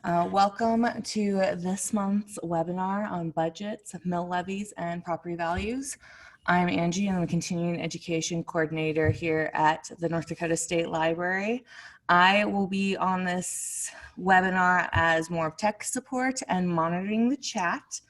Welcome to this month's webinar on budgets, mill levies, and property values. I'm Angie, and I'm the Continuing Education Coordinator here at the North Dakota State Library. I will be on this webinar as more of tech support and monitoring the chat.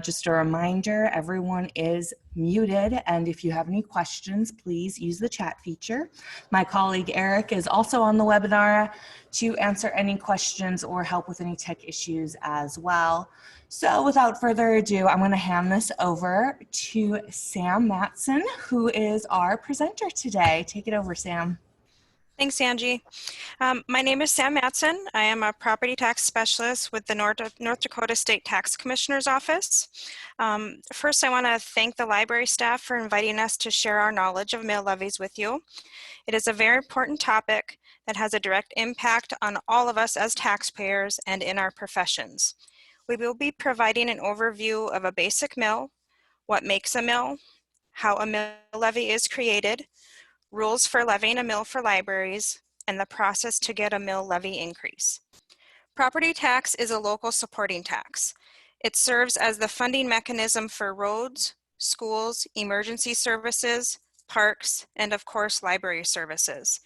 Just a reminder, everyone is muted, and if you have any questions, please use the chat feature. My colleague Eric is also on the webinar to answer any questions or help with any tech issues as well. So without further ado, I'm going to hand this over to Sam Matson, who is our presenter today. Take it over, Sam. Thanks, Angie. My name is Sam Matson. I am a property tax specialist with the North Dakota State Tax Commissioner's Office. First, I want to thank the library staff for inviting us to share our knowledge of mill levies with you. It is a very important topic that has a direct impact on all of us as taxpayers and in our professions. We will be providing an overview of a basic mill, what makes a mill, how a mill levy is created, rules for levying a mill for libraries, and the process to get a mill levy increase. Property tax is a local supporting tax. It serves as the funding mechanism for roads, schools, emergency services, parks, and of course, library services.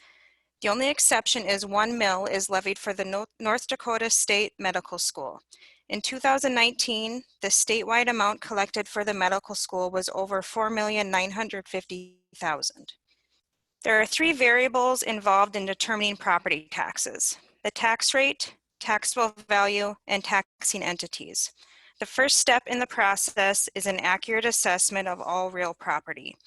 The only exception is one mill is levied for the North Dakota State Medical School. In 2019, the statewide amount collected for the medical school was over $4,950,000. There are three variables involved in determining property taxes: the tax rate, taxable value, and taxing entities. The first step in the process is an accurate assessment of all real property.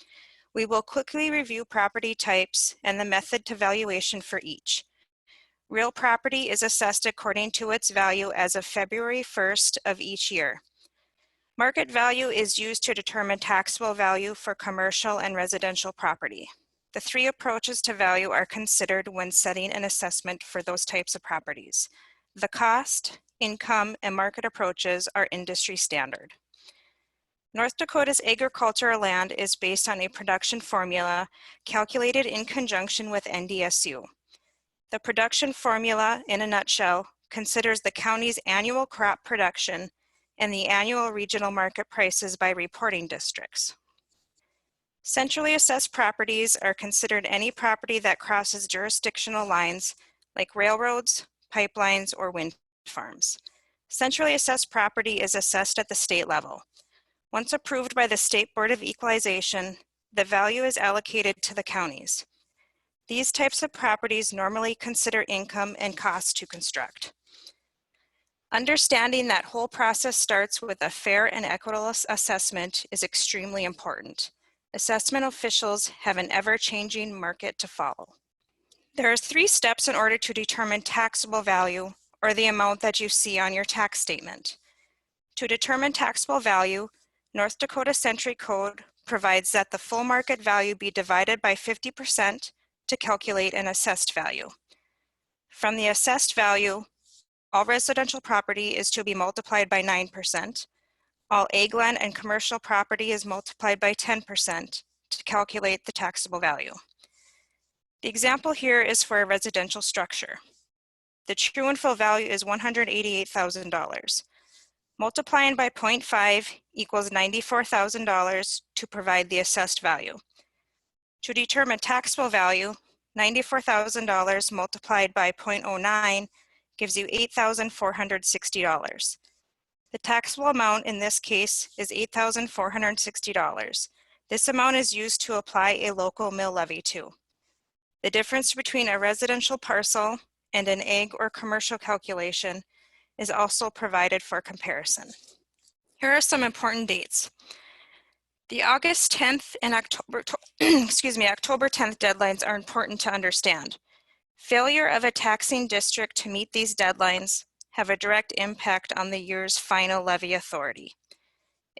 We will quickly review property types and the method to valuation for each. Real property is assessed according to its value as of February 1st of each year. Market value is used to determine taxable value for commercial and residential property. The three approaches to value are considered when setting an assessment for those types of properties. The cost, income, and market approaches are industry standard. North Dakota's agricultural land is based on a production formula calculated in conjunction with NDSU. The production formula, in a nutshell, considers the county's annual crop production and the annual regional market prices by reporting districts. Centrally assessed properties are considered any property that crosses jurisdictional lines like railroads, pipelines, or wind farms. Centrally assessed property is assessed at the state level. Once approved by the State Board of Equalization, the value is allocated to the counties. These types of properties normally consider income and cost to construct. Understanding that whole process starts with a fair and equitable assessment is extremely important. Assessment officials have an ever-changing market to follow. There are three steps in order to determine taxable value, or the amount that you see on your tax statement. To determine taxable value, North Dakota Century Code provides that the full market value be divided by 50% to calculate an assessed value. From the assessed value, all residential property is to be multiplied by 9%. All ag land and commercial property is multiplied by 10% to calculate the taxable value. The example here is for a residential structure. The true and full value is $188,000. Multiplying by 0.5 equals $94,000 to provide the assessed value. To determine taxable value, $94,000 multiplied by 0.09 gives you $8,460. The taxable amount in this case is $8,460. This amount is used to apply a local mill levy to. The difference between a residential parcel and an ag or commercial calculation is also provided for comparison. Here are some important dates. The August 10th and October 10th deadlines are important to understand. Failure of a taxing district to meet these deadlines have a direct impact on the year's final levy authority.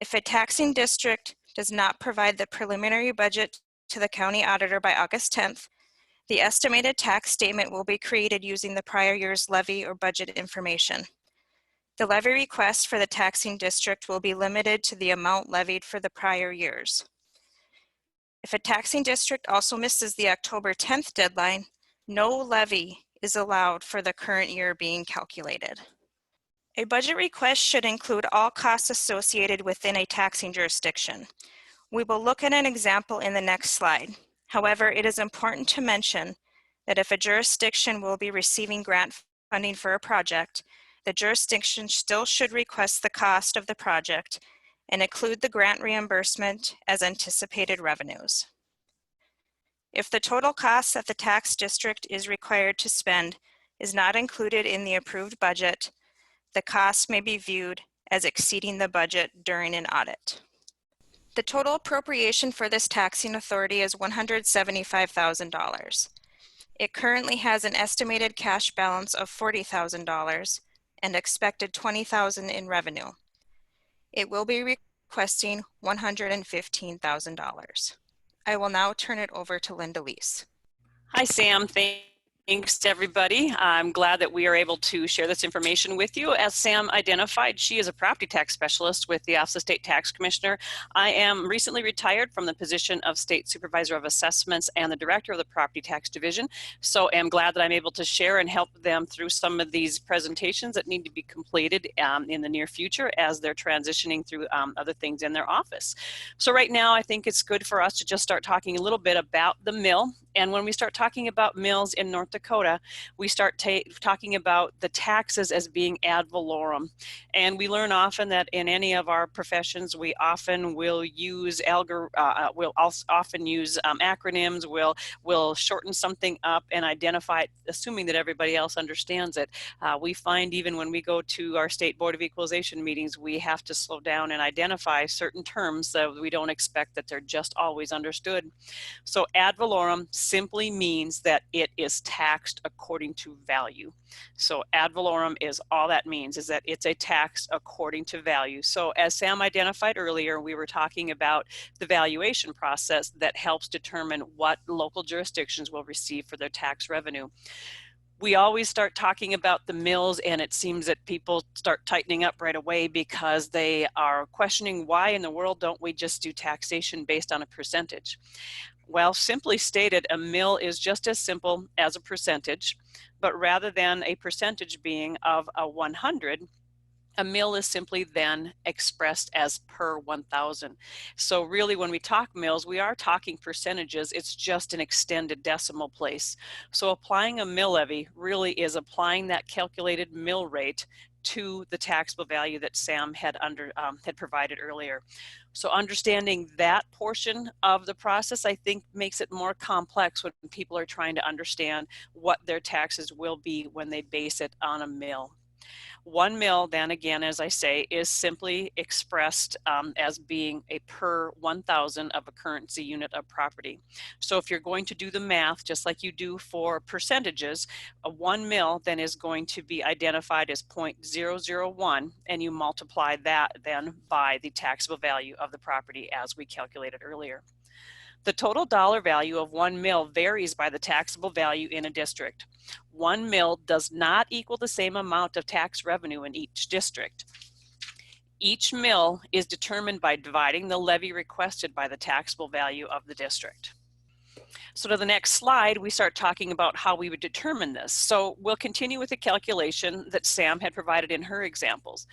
If a taxing district does not provide the preliminary budget to the county auditor by August 10th, the estimated tax statement will be created using the prior year's levy or budget information. The levy request for the taxing district will be limited to the amount levied for the prior years. If a taxing district also misses the October 10th deadline, no levy is allowed for the current year being calculated. A budget request should include all costs associated within a taxing jurisdiction. We will look at an example in the next slide. However, it is important to mention that if a jurisdiction will be receiving grant funding for a project, the jurisdiction still should request the cost of the project and include the grant reimbursement as anticipated revenues. If the total cost that the tax district is required to spend is not included in the approved budget, the cost may be viewed as exceeding the budget during an audit. The total appropriation for this taxing authority is $175,000. It currently has an estimated cash balance of $40,000 and expected $20,000 in revenue. It will be requesting $115,000. I will now turn it over to Linda Leese. Hi, Sam. Thanks to everybody. I'm glad that we are able to share this information with you. As Sam identified, she is a property tax specialist with the Office of State Tax Commissioner. I am recently retired from the position of State Supervisor of Assessments and the Director of the Property Tax Division, so am glad that I'm able to share and help them through some of these presentations that need to be completed in the near future as they're transitioning through other things in their office. So right now, I think it's good for us to just start talking a little bit about the mill. And when we start talking about mills in North Dakota, we start talking about the taxes as being ad valorem. And we learn often that in any of our professions, we often will use acronyms, we'll shorten something up and identify it, assuming that everybody else understands it. We find even when we go to our State Board of Equalization meetings, we have to slow down and identify certain terms so we don't expect that they're just always understood. So ad valorem simply means that it is taxed according to value. So ad valorem is all that means, is that it's a tax according to value. So as Sam identified earlier, we were talking about the valuation process that helps determine what local jurisdictions will receive for their tax revenue. We always start talking about the mills, and it seems that people start tightening up right away because they are questioning, why in the world don't we just do taxation based on a percentage? Well, simply stated, a mill is just as simple as a percentage, but rather than a percentage being of a 100, a mill is simply then expressed as per 1,000. So really, when we talk mills, we are talking percentages. It's just an extended decimal place. So applying a mill levy really is applying that calculated mill rate to the taxable value that Sam had provided earlier. So understanding that portion of the process, I think, makes it more complex when people are trying to understand what their taxes will be when they base it on a mill. One mill, then again, as I say, is simply expressed as being a per 1,000 of a currency unit of property. So if you're going to do the math, just like you do for percentages, a 1 mill then is going to be identified as 0.001, and you multiply that then by the taxable value of the property as we calculated earlier. The total dollar value of 1 mill varies by the taxable value in a district. 1 mill does not equal the same amount of tax revenue in each district. Each mill is determined by dividing the levy requested by the taxable value of the district. So to the next slide, we start talking about how we would determine this. So we'll continue with the calculation that Sam had provided in her examples.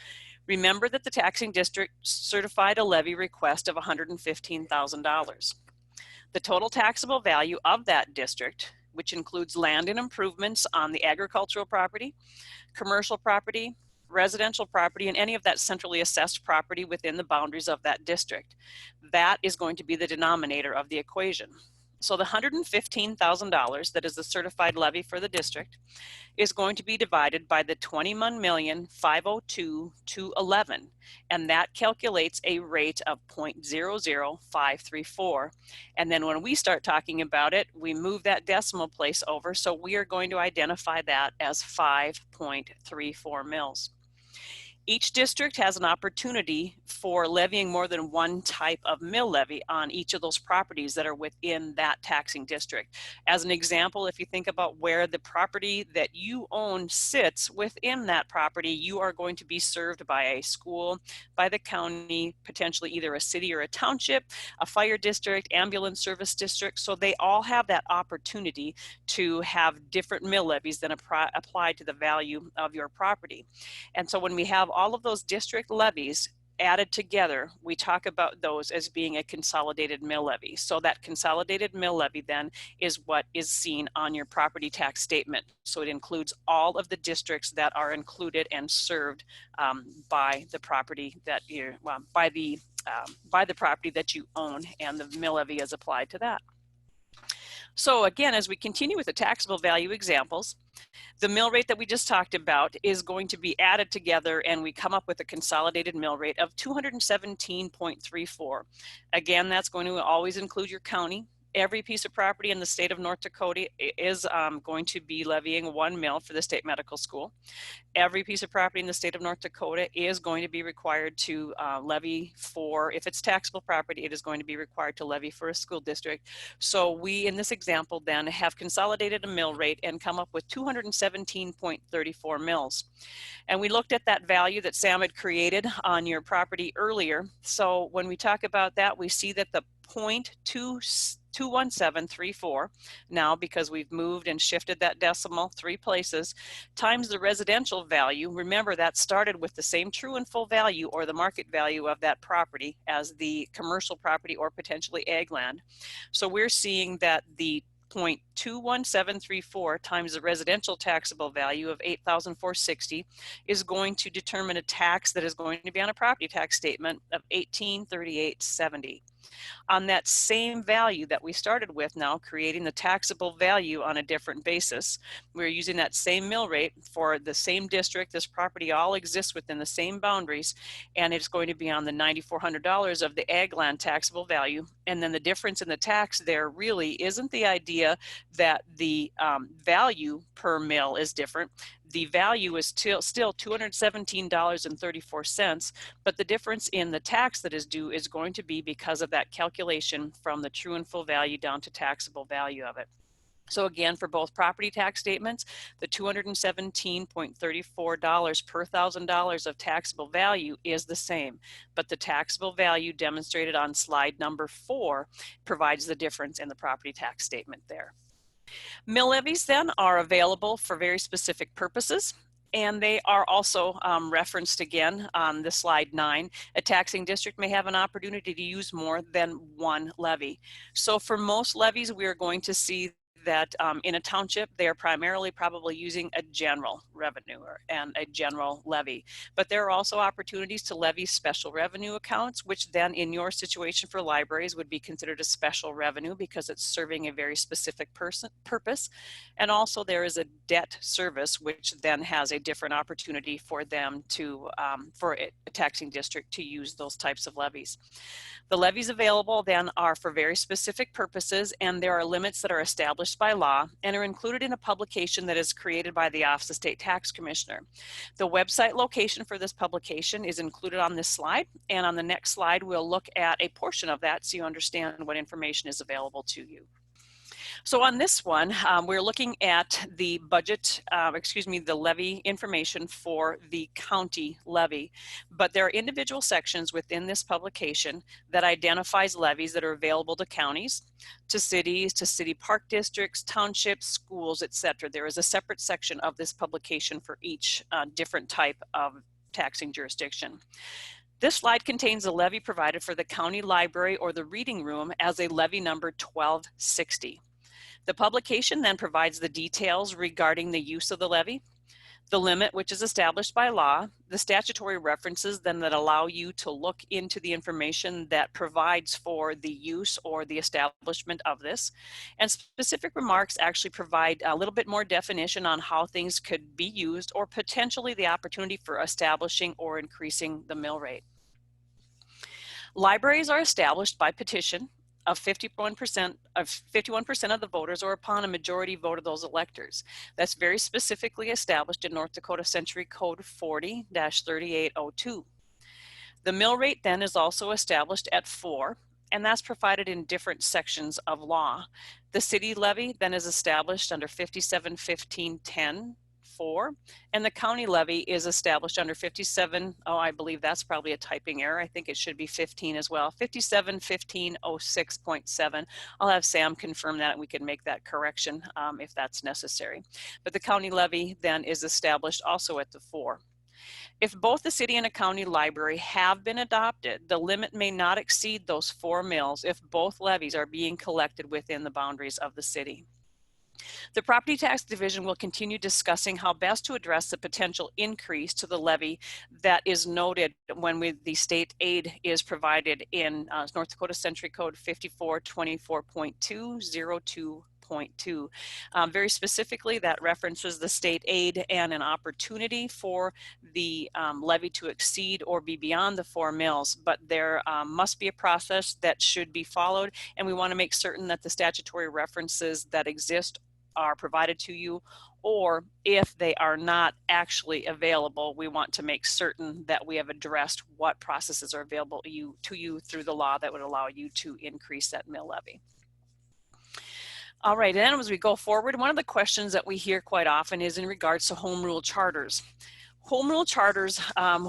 Remember that the taxing district certified a levy request of $115,000. The total taxable value of that district, which includes land and improvements on the agricultural property, commercial property, residential property, and any of that centrally assessed property within the boundaries of that district. That is going to be the denominator of the equation. So the $115,000 that is the certified levy for the district is going to be divided by the 21,502,211, and that calculates a rate of 0.00534. And then when we start talking about it, we move that decimal place over, so we are going to identify that as 5.34 mils. Each district has an opportunity for levying more than one type of mill levy on each of those properties that are within that taxing district. As an example, if you think about where the property that you own sits within that property, you are going to be served by a school, by the county, potentially either a city or a township, a fire district, ambulance service district. So they all have that opportunity to have different mill levies that apply to the value of your property. And so when we have all of those district levies added together, we talk about those as being a consolidated mill levy. So that consolidated mill levy then is what is seen on your property tax statement. So it includes all of the districts that are included and served by the property that you by the property that you own, and the mill levy is applied to that. So again, as we continue with the taxable value examples, the mill rate that we just talked about is going to be added together, and we come up with a consolidated mill rate of 217.34. Again, that's going to always include your county. Every piece of property in the state of North Dakota is going to be levying one mill for the state medical school. Every piece of property in the state of North Dakota is going to be required to levy for, if it's taxable property, it is going to be required to levy for a school district. So we, in this example, then have consolidated a mill rate and come up with 217.34 mills. And we looked at that value that Sam had created on your property earlier. So when we talk about that, we see that the 0.21734 now, because we've moved and shifted that decimal 3 places, times the residential value. Remember, that started with the same true and full value or the market value of that property as the commercial property or potentially ag land. So we're seeing that the 0.21734 times the residential taxable value of $8,460 is going to determine a tax that is going to be on a property tax statement of $1,838.70. On that same value that we started with, now creating the taxable value on a different basis, we're using that same mill rate for the same district. This property all exists within the same boundaries, and it's going to be on the $9,400 of the ag land taxable value. And then the difference in the tax there really isn't the idea that the value per mill is different. The value is still $217.34, but the difference in the tax that is due is going to be because of that calculation from the true and full value down to taxable value of it. So again, for both property tax statements, the $217.34 per $1,000 of taxable value is the same, but the taxable value demonstrated on slide number 4 provides the difference in the property tax statement there. Mill levies then are available for very specific purposes, and they are also referenced again on the slide 9. A taxing district may have an opportunity to use more than one levy. So for most levies, we are going to see that in a township, they are primarily probably using a general revenue and a general levy. But there are also opportunities to levy special revenue accounts, which then in your situation for libraries would be considered a special revenue because it's serving a very specific purpose. And also there is a debt service, which then has a different opportunity for them to, for a taxing district to use those types of levies. The levies available then are for very specific purposes, and there are limits that are established by law and are included in a publication that is created by the Office of State Tax Commissioner. The website location for this publication is included on this slide, and on the next slide we'll look at a portion of that so you understand what information is available to you. So on this one, we're looking at the budget, the levy information for the county levy. But there are individual sections within this publication that identifies levies that are available to counties, to cities, to city park districts, townships, schools, etc. There is a separate section of this publication for each different type of taxing jurisdiction. This slide contains a levy provided for the county library or the reading room as a levy number 1260. The publication then provides the details regarding the use of the levy, the limit which is established by law, the statutory references then that allow you to look into the information that provides for the use or the establishment of this, and specific remarks actually provide a little bit more definition on how things could be used or potentially the opportunity for establishing or increasing the mill rate. Libraries are established by petition of 51% of the voters or upon a majority vote of those electors. That's very specifically established in North Dakota Century Code 40-3802. The mill rate then is also established at 4, and that's provided in different sections of law. The city levy then is established under 57-15-10-4, and the county levy is established under 57, I believe that's probably a typing error. I think it should be 15 as well, 57-15-06.7. I'll have Sam confirm that and we can make that correction if that's necessary. But the county levy then is established also at the 4. If both the city and a county library have been adopted, the limit may not exceed those 4 mills if both levies are being collected within the boundaries of the city. The Property Tax Division will continue discussing how best to address the potential increase to the levy that is noted when the state aid is provided in North Dakota Century Code 5424.202. Very specifically, that references the state aid and an opportunity for the levy to exceed or be beyond the 4 mills, but there must be a process that should be followed, and we want to make certain that the statutory references that exist are provided to you, or if they are not actually available, we want to make certain that we have addressed what processes are available to you through the law that would allow you to increase that mill levy. All right, and as we go forward, one of the questions that we hear quite often is in regards to home rule charters. Home rule charters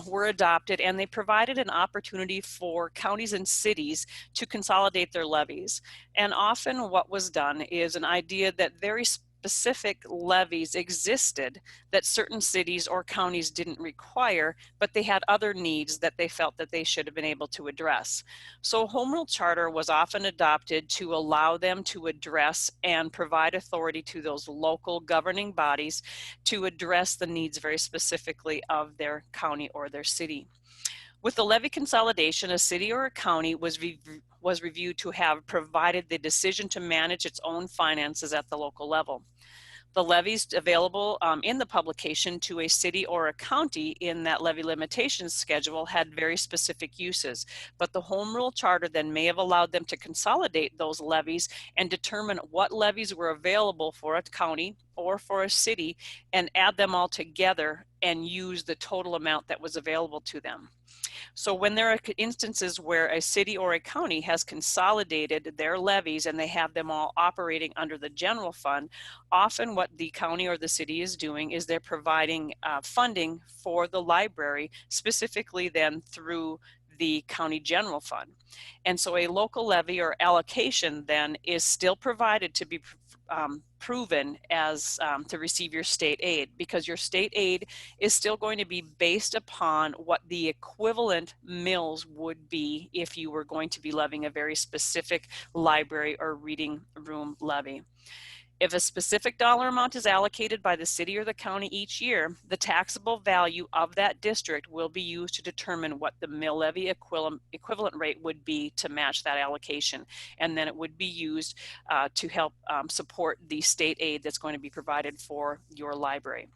were adopted, and they provided an opportunity for counties and cities to consolidate their levies. And often what was done is an idea that very specific levies existed that certain cities or counties didn't require, but they had other needs that they felt that they should have been able to address. So home rule charter was often adopted to allow them to address and provide authority to those local governing bodies to address the needs very specifically of their county or their city. With the levy consolidation, a city or a county was reviewed to have provided the decision to manage its own finances at the local level. The levies available in the publication to a city or a county in that levy limitations schedule had very specific uses, but the home rule charter then may have allowed them to consolidate those levies and determine what levies were available for a county or for a city and add them all together and use the total amount that was available to them. So when there are instances where a city or a county has consolidated their levies and they have them all operating under the general fund, often what the county or the city is doing is they're providing funding for the library, specifically then through the county general fund. And so a local levy or allocation then is still provided to be proven as to receive your state aid, because your state aid is still going to be based upon what the equivalent mills would be if you were going to be levying a very specific library or reading room levy. If a specific dollar amount is allocated by the city or the county each year, the taxable value of that district will be used to determine what the mill levy equivalent rate would be to match that allocation. And then it would be used to help support the state aid that's going to be provided for your library.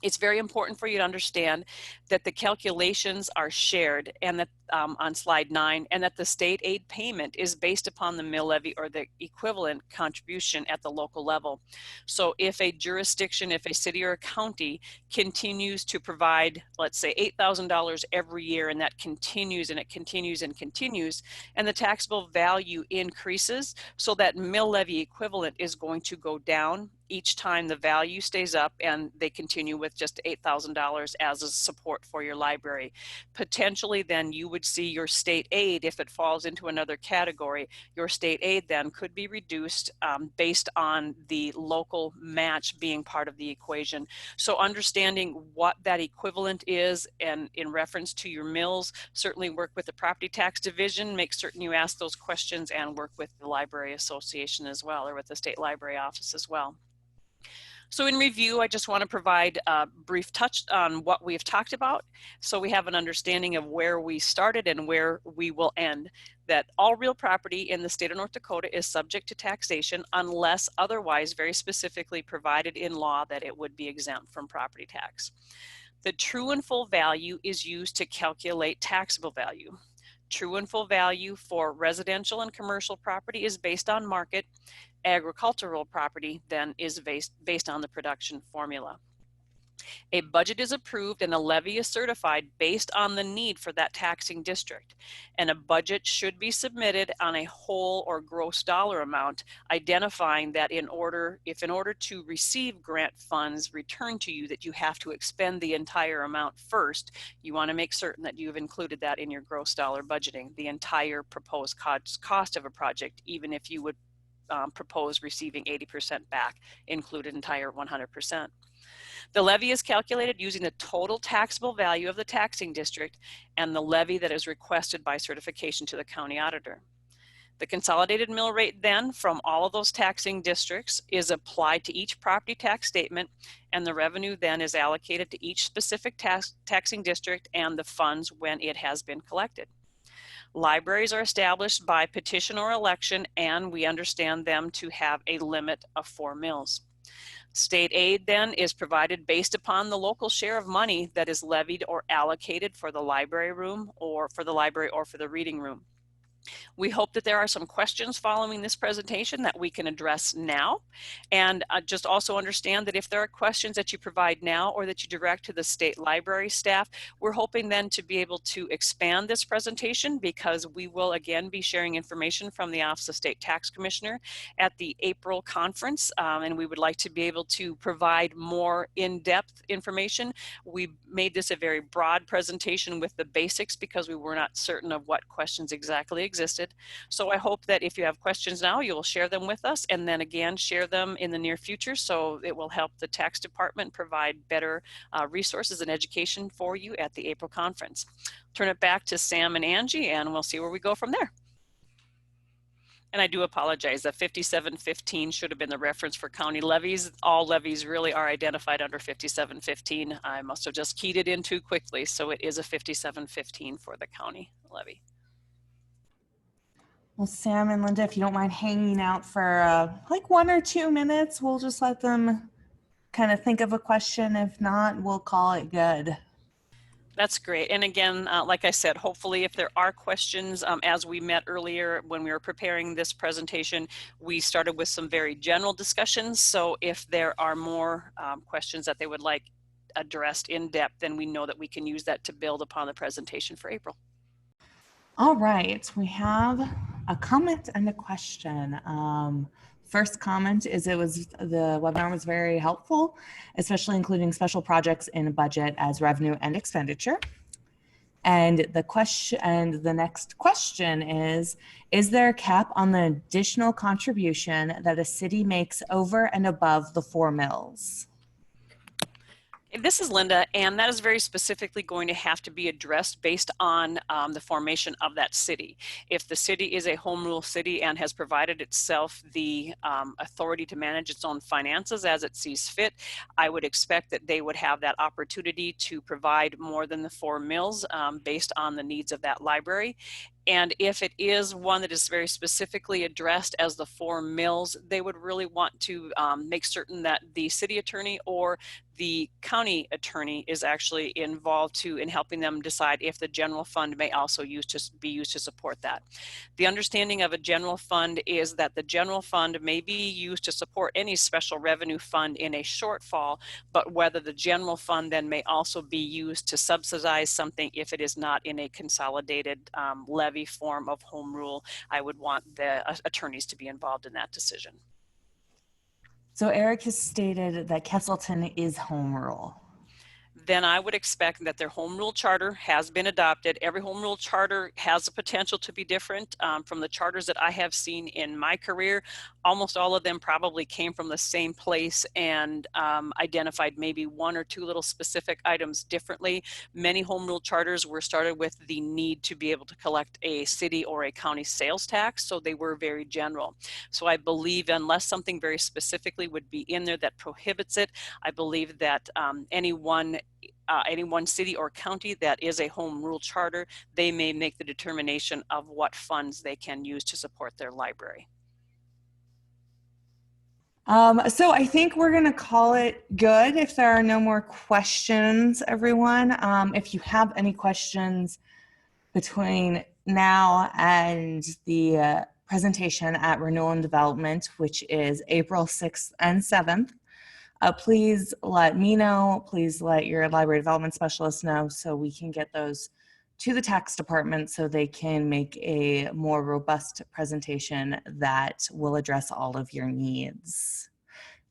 It's very important for you to understand that the calculations are shared and that on slide 9, and that the state aid payment is based upon the mill levy or the equivalent contribution at the local level. So if a jurisdiction, if a city or a county continues to provide, let's say $8,000 every year, and that continues and it continues and continues, and the taxable value increases, so that mill levy equivalent is going to go down each time the value stays up and they continue with just $8,000 as a support for your library. Potentially then you would see your state aid, if it falls into another category, your state aid then could be reduced based on the local match being part of the equation. So understanding what that equivalent is and in reference to your mills, certainly work with the Property Tax Division, make certain you ask those questions, and work with the Library Association as well, or with the State Library Office as well. So in review, I just want to provide a brief touch on what we've talked about, so we have an understanding of where we started and where we will end. That all real property in the state of North Dakota is subject to taxation unless otherwise very specifically provided in law that it would be exempt from property tax. The true and full value is used to calculate taxable value. True and full value for residential and commercial property is based on market. Agricultural property then is based on the production formula. A budget is approved and a levy is certified based on the need for that taxing district. And a budget should be submitted on a whole or gross dollar amount, identifying that in order to receive grant funds returned to you, that you have to expend the entire amount first. You want to make certain that you've included that in your gross dollar budgeting, the entire proposed cost of a project, even if you would propose receiving 80% back, included entire 100%. The levy is calculated using the total taxable value of the taxing district and the levy that is requested by certification to the county auditor. The consolidated mill rate then from all of those taxing districts is applied to each property tax statement, and the revenue then is allocated to each specific taxing district and the funds when it has been collected. Libraries are established by petition or election, and we understand them to have a limit of 4 mills. State aid then is provided based upon the local share of money that is levied or allocated for the library room or for the reading room. We hope that there are some questions following this presentation that we can address now. And just also understand that if there are questions that you provide now or that you direct to the state library staff, we're hoping then to be able to expand this presentation, because we will again be sharing information from the Office of State Tax Commissioner at the April conference. And we would like to be able to provide more in-depth information. We made this a very broad presentation with the basics because we were not certain of what questions exactly existed. So I hope that if you have questions now, you will share them with us, and then again share them in the near future, so it will help the tax department provide better resources and education for you at the April conference. Turn it back to Sam and Angie, and we'll see where we go from there. And I do apologize, that 5715 should have been the reference for county levies. All levies really are identified under 5715. I must have just keyed it in too quickly, so it is a 5715 for the county levy. Well, Sam and Linda, if you don't mind hanging out for like 1 or 2 minutes, we'll just let them kind of think of a question. If not, we'll call it good. That's great. And again, like I said, hopefully if there are questions, as we met earlier when we were preparing this presentation, we started with some very general discussions. So if there are more questions that they would like addressed in depth, then we know that we can use that to build upon the presentation for April. All right, we have a comment and a question. First comment is the webinar was very helpful, especially including special projects in a budget as revenue and expenditure. And the next question is there a cap on the additional contribution that a city makes over and above the 4 mills? This is Linda, and that is very specifically going to have to be addressed based on the formation of that city. If the city is a home rule city and has provided itself the authority to manage its own finances as it sees fit, I would expect that they would have that opportunity to provide more than the 4 mills based on the needs of that library. And if it is one that is very specifically addressed as the 4 mills, they would really want to make certain that the city attorney or the county attorney is actually involved in helping them decide if the general fund may also be used to support that. The understanding of a general fund is that the general fund may be used to support any special revenue fund in a shortfall, but whether the general fund then may also be used to subsidize something if it is not in a consolidated levy form of home rule, I would want the attorneys to be involved in that decision. So Eric has stated that Castleton is home rule. Then I would expect that their home rule charter has been adopted. Every home rule charter has the potential to be different. From the charters that I have seen in my career, almost all of them probably came from the same place and identified maybe 1 or 2 little specific items differently. Many home rule charters were started with the need to be able to collect a city or a county sales tax, so they were very general. So I believe unless something very specifically would be in there that prohibits it, I believe that any one city or county that is a home rule charter, they may make the determination of what funds they can use to support their library. So I think we're going to call it good if there are no more questions, everyone. If you have any questions between now, and the presentation at Renewal and Development, which is April 6th and 7th. Please let me know, please let your library development specialist know so we can get those to the tax department so they can make a more robust presentation that will address all of your needs.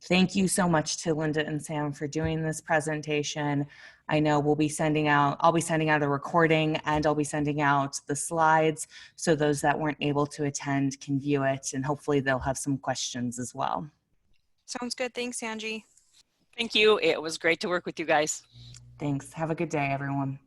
Thank you so much to Linda and Sam for doing this presentation. I know I'll be sending out a recording, and I'll be sending out the slides so those that weren't able to attend can view it, and hopefully they'll have some questions as well. Sounds good. Thanks, Angie. Thank you. It was great to work with you guys. Thanks. Have a good day, everyone.